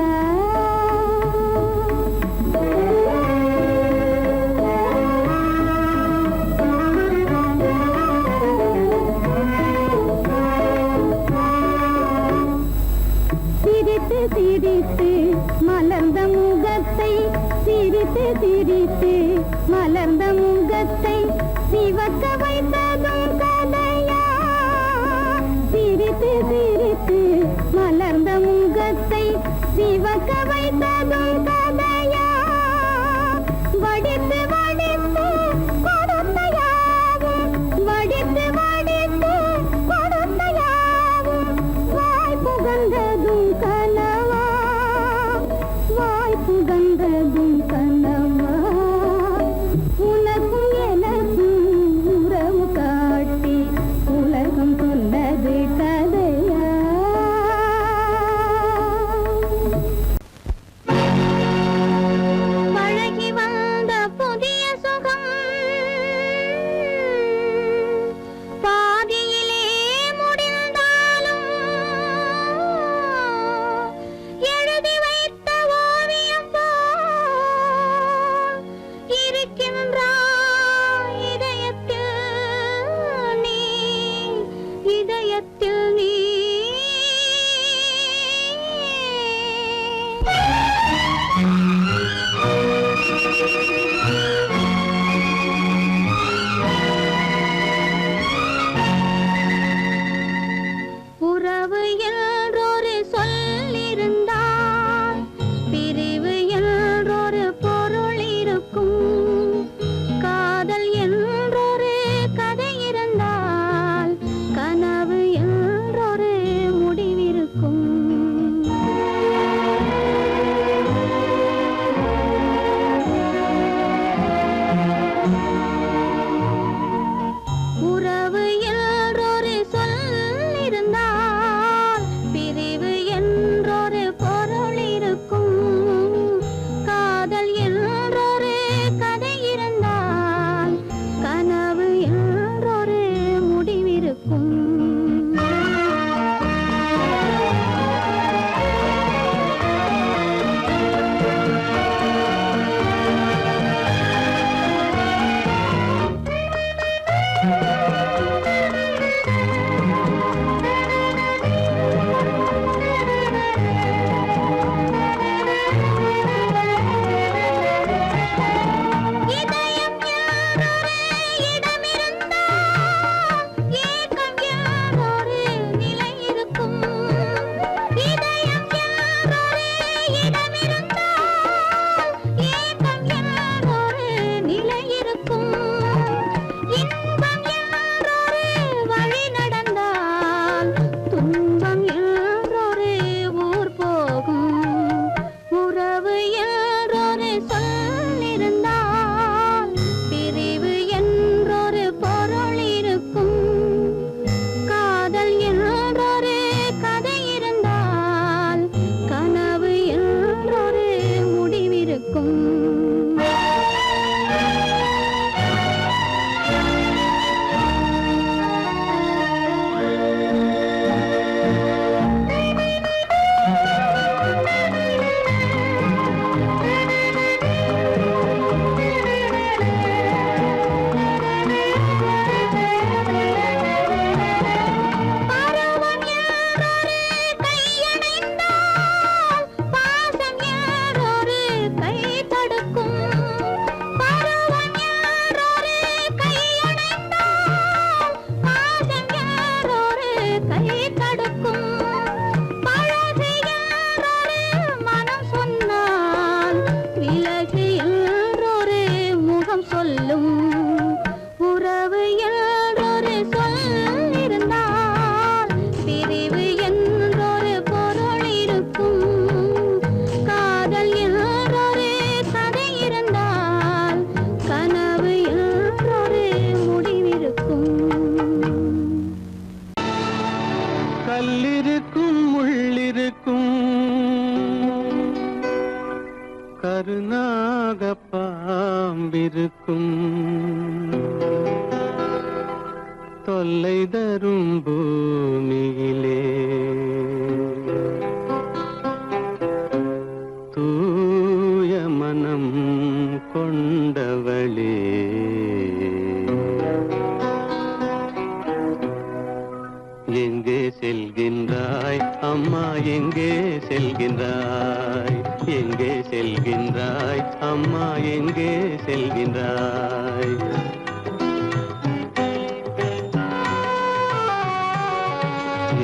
சிரித்து சிரித்து மலர்ந்த முகத்தை சிரித்து சிரித்து மலர்ந்த முகத்தை சிவக்க வைத்ததும் கதையா சிரித்து சிரித்து மலர்ந்த முகத்தை சிவக்க வைத்ததும் கதையா வடித்து வடித்து கொடுத்த யாவும் வடித்து வடித்து கொடுத்த யாவும் வாய் புகழ்ந்ததும் கனவா வாய் புகழ்ந்ததும் கனவா உனக்கும் எனக்கும் உறவு காட்டி உலகம் சொன்னது கதையா. கல்லிருக்கும் முள்ளிருக்கும் கருநாக பாம்பிருக்கும் தொல்லை தரும் பூமியிலே தூய மனம் கொண்டவளே எங்கே செல்கின்றாய் அம்மா எங்கே செல்கின்றாய் எங்கே செல்கின்றாய் அம்மா எங்கே செல்கின்றாய்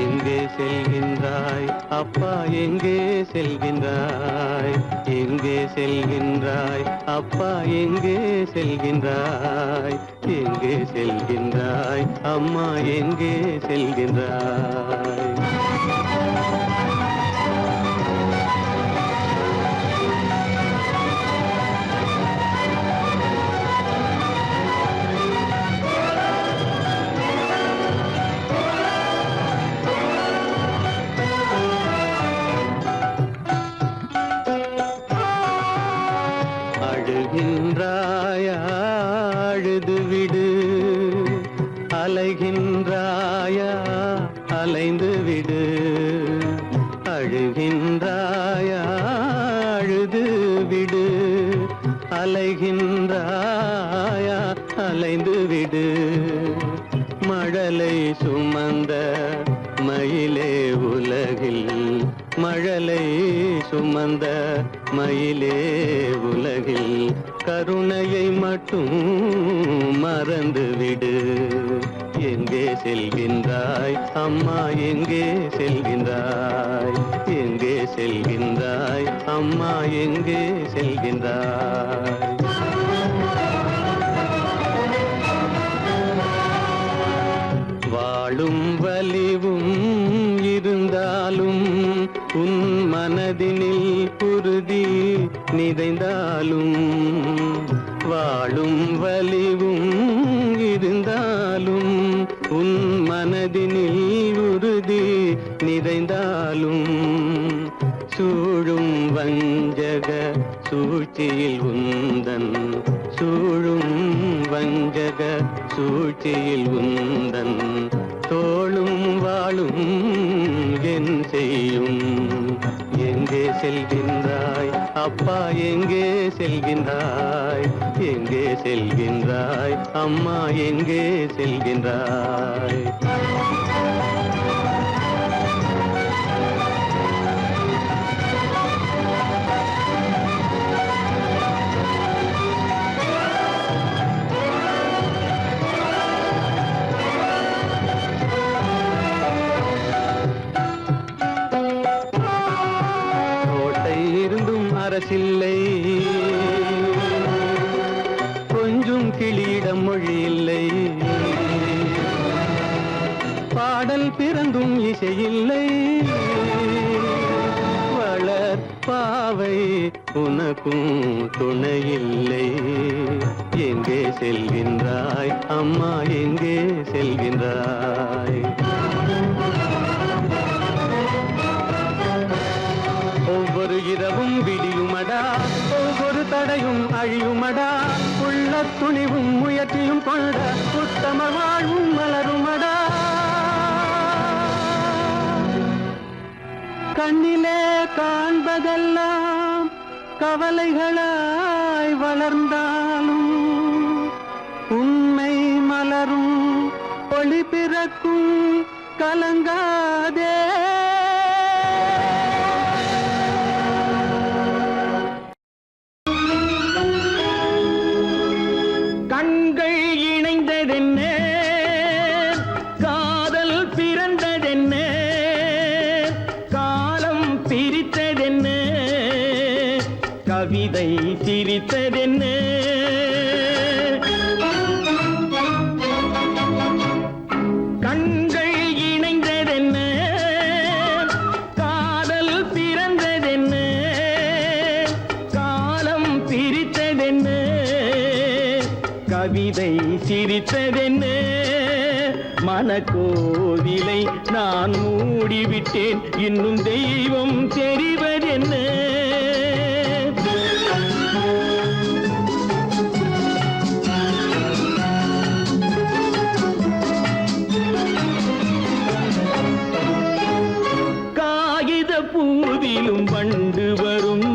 எங்கே செல்கின்றாய் அப்பா எங்கே செல்கின்றாய் எங்கே செல்கின்றாய் அப்பா எங்கே செல்கின்றாய் எங்கே செல்கின்றாய் அம்மா எங்கே செல்கின்றாய் அழுகின்றாயா அழுது விடு அலைகின்றாயா அலைந்து விடு அழுகின்றாயா அழுது விடு அலைகின்றாயா அலைந்து விடு மழலை சுமந்த மயிலே உலகில் மழலை சுமந்த மயிலே உலகில் கருணையை மட்டும் மறந்துவிடு எங்கே செல்கின்றாய் அம்மா எங்கே செல்கின்றாய் எங்கே செல்கின்றாய் அம்மா எங்கே செல்கின்றாய் வாழும் வலிவும் இருந்தாலும் உன் மனதினில் குருதி நிறைந்தாலும் வாழும் வலிவும் இருந்தாலும் உன் மனதினில் உறுதி நிறைந்தாலும் சூழும் வஞ்சக சூழ்ச்சியில் உந்தன் சூழும் வஞ்சக சூழ்ச்சியில் உந்தன் தோளும் வாழும் என் செய்யும் எங்கே செல்கின்றாய் அப்பா எங்கே செல்கின்றாய் எங்கே செல்கின்றாய் அம்மா எங்கே செல்கின்றாய் அரசில்லை கொஞ்சம் கிளியிடம் மொழி இல்லை பாடல் பிறந்தும் இசையில்லை வளர் பாவை உனக்கும் துணையில்லை எங்கே செல்கின்றாய் அம்மா எங்கே செல்கின்றாய் ஒவ்வொரு இரவும் விடியுமடா ஒவ்வொரு தடையும் அழியுமடா உள்ள துணிவும் முயற்சியும் கொண்ட உத்தம வாழ்வும் மலருமடா கண்ணிலே காண்பதெல்லாம் கவலைகளாய் வளர்ந்தாலும் உண்மை மலரும் ஒளி பிறக்கும் கலங்காதே கண்கள் இணைந்ததென்ன காதல் பிறந்ததென்ன காலம் பிரித்ததென்ன கவிதை சிரித்ததென்ன கண்கள் இணைந்ததென்ன காதல் பிறந்ததென்ன காலம் பிரித்ததென்ன கவிதை சிரித்ததென்ன மனக்கோவிலை நான் மூடிவிட்டேன், இன்னும் தெய்வம் தெரிவதென்ன? காகித பூவிலும் வண்டு வரும்,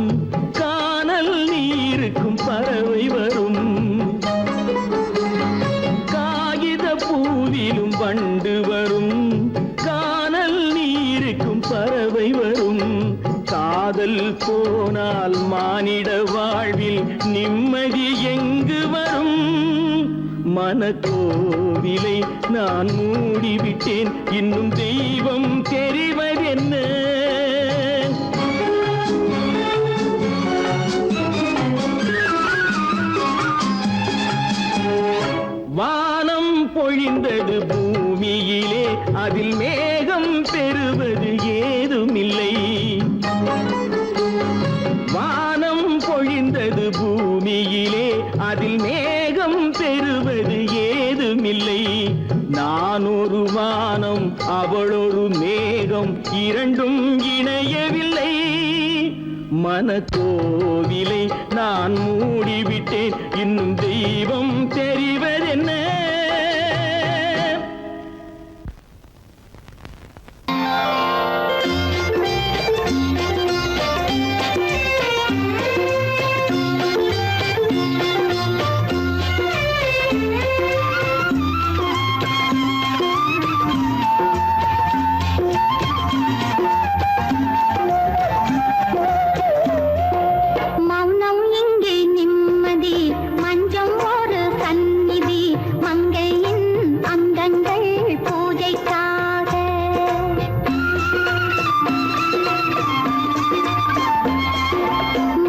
கானல் நீருக்கும் பறவை வரும். காகித பூவிலும் வண்டு வரும், கானல் நீருக்கும் பறவை வரும். காதல் போனால் மானிட வாழ்வில் நிம்மதி எங்கு வரும்? மனக்கோவிலை நான் மூடிவிட்டேன், இன்னும் தெய்வம் தெரிவதென்ன? வானம் பொழிந்தது பூமியிலே, அதில் மேகம் பெறுவது ஏதுமில்லை. வானம் பொழிந்தது பூமியிலே, அதில் மேகம் பெறுவது ஏதுமில்லை. நான் ஒரு வானம், அவளொரு மேகம், இரண்டும் இணையவில்லை. மனக்கோவிலை நான் மூடிவிட்டேன், இன்னும் தெய்வம் தெரிவதென்ன? மௌனம் இங்கே நிம்மதி, மஞ்சம் ஒரு சந்நிதி, மங்கையின் அங்கங்கள் பூஜைக்காக.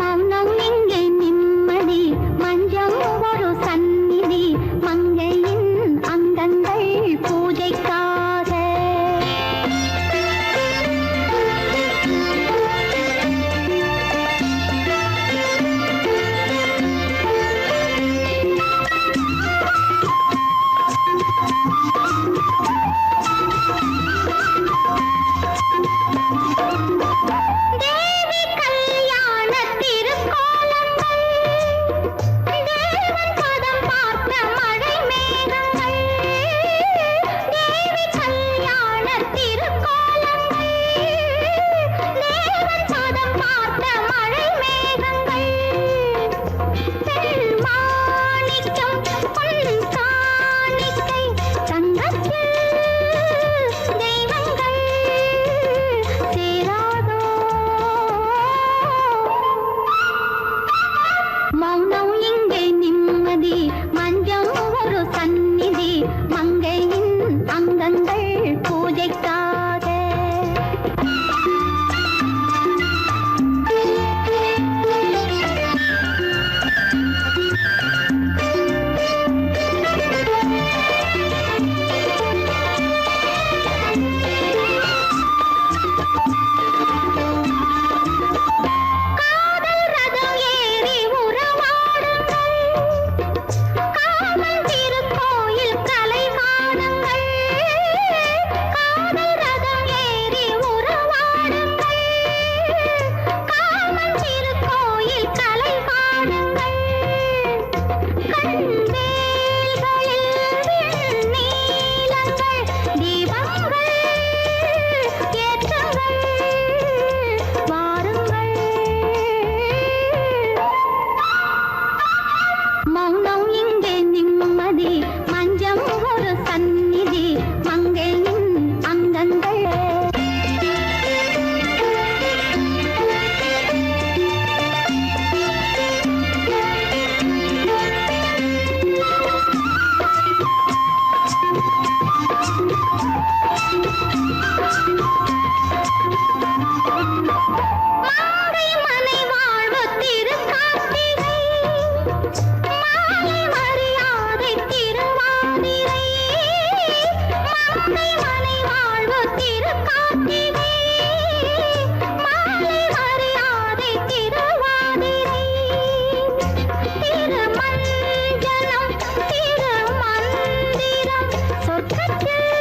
மௌனம் இங்கே நிம்மதி, மஞ்சம் ஒரு சந்நிதி, மங்கையின் அங்கங்கள் பூஜைக்காக. தேவி கல்யாண திருக்கோலங்கள், தேவன் பதம் பார்த்த மழை மேகங்கள். தேவி கல்யாண திருக்கோலங்கள், தேவன் பதம் பார்த்த மழை மேகங்கள். பெண்மாணிக்கம் பொன் காணிக்கை, தங்கத்தில் தெய்வங்கள் சேராதோ? மௌனம் இங்கே நிம்மதி, மஞ்சம் ஒரு சந்நிதி, மங்கையின் அங்கங்கள் பூஜைக்காக. காதல் ரதம் ஏறி உறவாடுங்கள், காதல் திருக்கோயில் கலை காணுங்கள். காதல் ரதம் ஏறி உறவாடுங்கள், காதல் திருக்கோயில் கலை காணுங்கள். கண்வேல்களில் வெண்ணீலங்கள், தீபங்கள் ஏற்றுங்கள், வாருங்கள். மௌனம் இங்கே நிம்மதி, மஞ்சம் ஒரு சந்நிதி, மங்கையின் அங்கங்கள். மாலை மனை வாழ்வு திருக்கார்த்திகை, மாலை மரியாதை திருவாதிரை. மாலை மனை வாழ்வு திருக்கார்த்திகை, மாலை மரியாதை திருவாதிரை. திருமஞ்சனம் திருமந்திரம், சொர்க்கத்தில்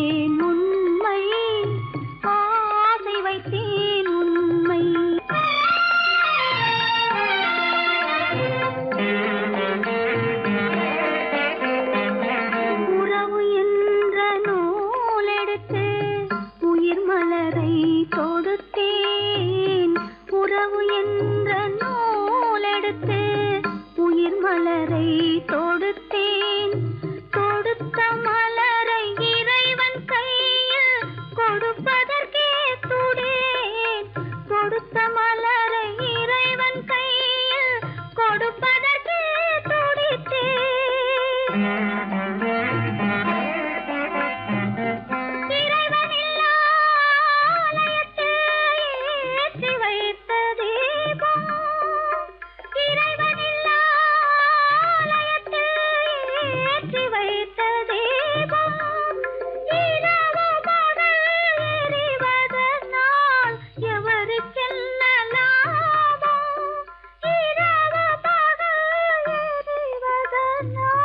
வைத்தேன் உண்மை, ஆசை வைத்தேன் உண்மை. உறவு என்ற நூலெடுத்து உயிர் மலரை தொடுத்தேன். உறவு என்ற நூலெடுத்து உயிர் மலரை தொடுத்தேன். தொடுத்த மலரை இறைவன் கையில் கொடுப்பதற்கே துடேன். கொடுத்த மலரை இறைவன் கையில் கொடுப்பதற்கே துடித்தேன். இறைவனில்லா ஆலயத்தில் ஏற்றி வைத்த தீபம். இறைவனில்லா ஆலயத்தில் ஏற்றி வைத்த தீபம். இரவு பகல் எரிவதனால் எவருக்கென்ன லாபம்? இரவு பகல் எரிவதனால்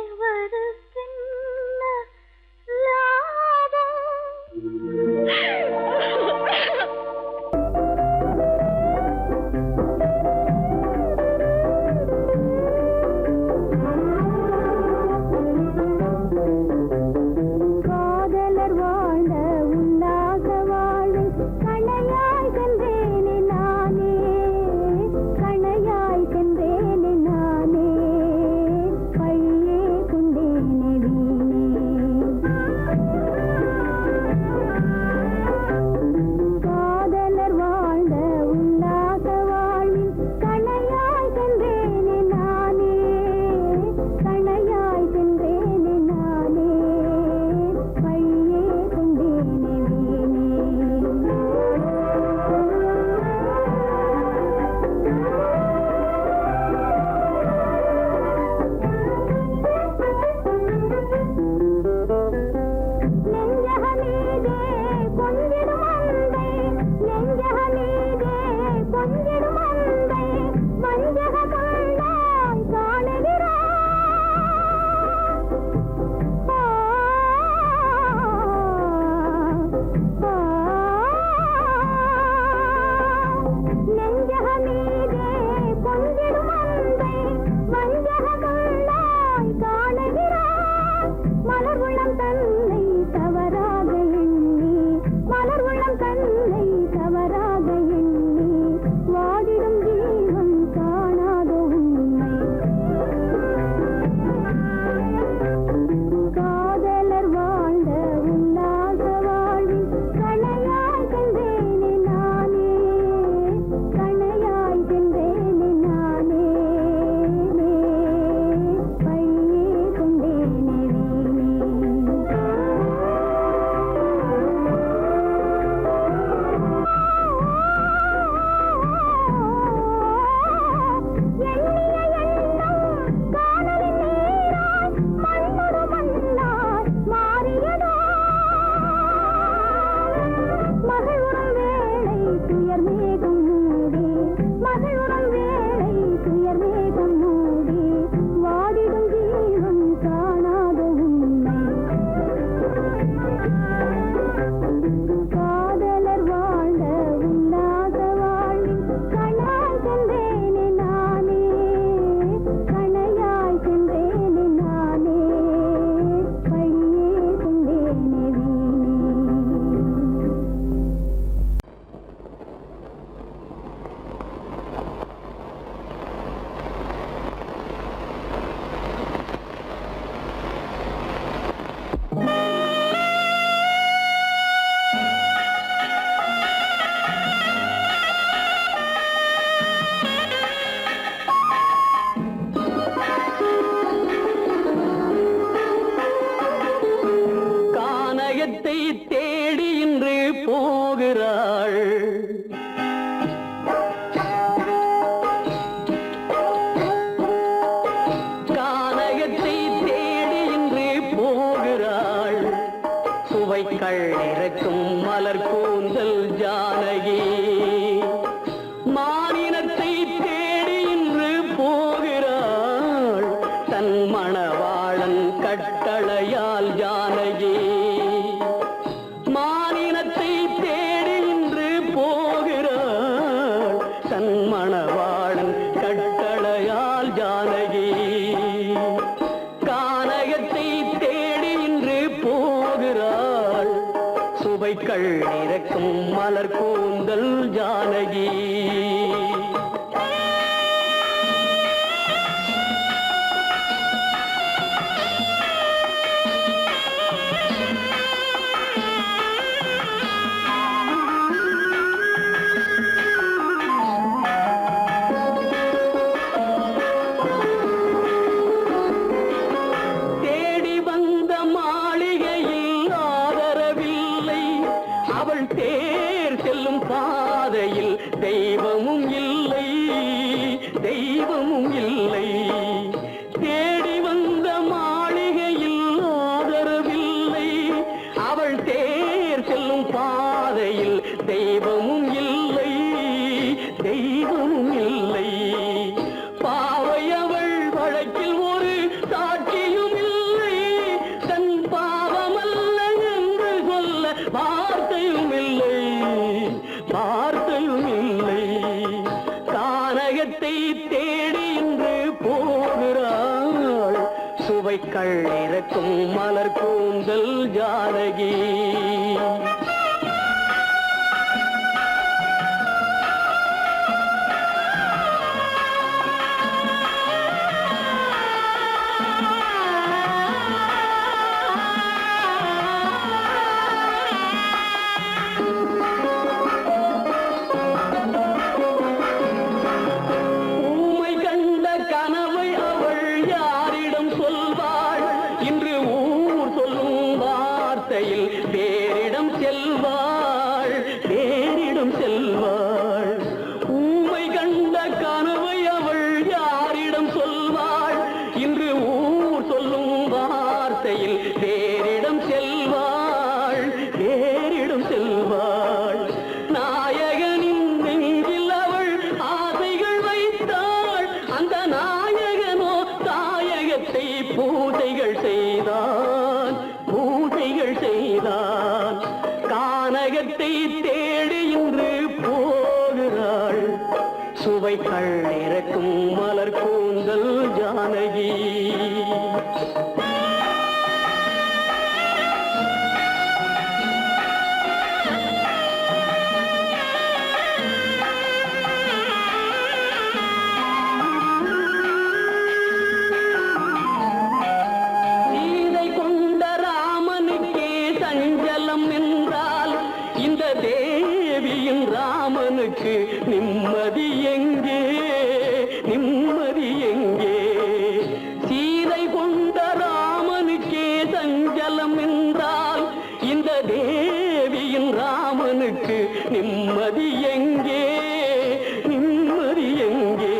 எவருக்கென்ன லாபம்? காதலர் வாழ்ந்த உல்லாச வாழ்வில் கணையாய் சென்றேனே நானே. கணையாய் சென்றேனே நானே. பையே கொண்டேனே வீணே. காதலர் வாழ்ந்த உல்லாச வாழ்வில் கணையாய் சென்றேனே நானே. கணையாய் சென்றேனே நானே. பையே கொண்டேனே வீணே. நெஞ்சகமீதே கொஞ்சிடும் அன்பை, நெஞ்சகமீதே கொஞ்சிடும் அன்பை வஞ்சக கண்ணாய் காணுகிறாய். நெஞ்சகமீதே கொஞ்சிடும் அன்பை வஞ்சக கண்ணாய் காணுகிறாய். மலர் உள்ளம் தன்னை தவறாக எண்ணி, மலர் உள்ளம் தன்னை தவறாக எண்ணி வாடிடும் ஜீவன் காணாத உண்மை. காதலர் வாழ்ந்த உல்லாச வாழ்வில் கணையாய் சென்றேனே நானே. கணையாய் சென்றேனே நானே. பையே கொண்டேனே வீணே. எண்ணிய எண்ணம் காணலின் நீராய் மண்ணொரு மண்ணாய் மாறியதோ. மகிழுறும் வேளை துயர் மேகம் மூடி, மகிழுறும் வேளை துயர் மேகம் மூடி வாடிடும் ஜீவன் காணாத உண்மை. காதலர் வாழ்ந்த உல்லாச வாழ்வில் கணையாய் சென்றேனே நானே. கணையாய் சென்றேனே நானே. பையே கொண்டேனே வீணே. கானகத்தை தேடி இன்று போகிறாள். கானகத்தை தேடி இன்று போகிறாள். சுவைக்கள் இறக்கும் மலர் கூந்தல் ஜானகி. மானினத்தை தேடி இன்று போகிறாள். தன் மணவாளன் கட்டளையால் ஜானகி. ஜானகி மானினத்தை தேடி இன்று போகிறாள் தன் மணவாளன் கட்டளையால் ஜானகி கானகத்தை தேடி இன்று போகிறாள் சுவைக்கள் இறக்கும் மலர் கூந்தல் ஜானகி தேர் செல்லும் பாதையில் தெய்வமும் இல்லை தெய்வமும் இல்லை தேடி வந்த மாளிகையில் ஆதரவில்லை அவள் தேர் செல்லும் பாதையில் தெய்வமும் இல்லை தெய்வமும் இல்லை பாவை அவள் வழக்கில் ஒரு சாட்சியும் இல்லை தன் பாவமல்ல என்று சொல்ல வார்த்தையும் இல்லை வார்த்தையும் இல்லை கானகத்தை தேடி இன்று போகிறாள் சுவைக்கள் இறக்கும் மலர் கூந்தல் ஜானகி வேறிடம் செல்வாள் வேறிடம் செல்வாள் ஊமை கண்ட கனவை அவள் யாரிடம் சொல்வாள் இன்று ஊர் சொல்லும் வார்த்தையில் வேறிடம் செல்வாள் வேறிடம் செல்வாள் நாயகனின் நெஞ்சில் அவள் ஆசைகள் வைத்தாள் அந்த நாயகனோ தாயகத்தை பூஜைகள் செய்தான் பூஜைகள் செய்தான் கானகத்தை தேடி இன்று போகிறாள் சுவைக்கள் இறக்கும் மலர் கூந்தல் ஜானகி இந்த தேவியின் ராமனுக்கு நிம்மதி எங்கே நிம்மதி எங்கே சீதை கொண்ட ராமனுக்கே சஞ்சலம் என்றால் இந்த தேவியின் ராமனுக்கு நிம்மதி எங்கே நிம்மதி எங்கே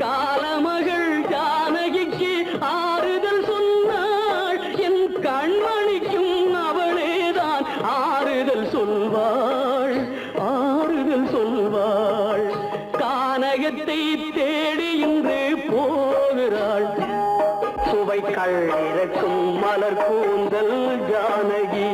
காலமகள் ஜானகிக்கு ஆறுதல் சொன்னாள் என் கண்மணிக்கும் அவளேதான் ஆறுதல் சொல்வாள் ஆறுதல் சொல்வாள் கானகத்தை தேடி இன்று போகிறாள் சுவைக்கள் இறக்கும் மலர் கூந்தல் ஜானகி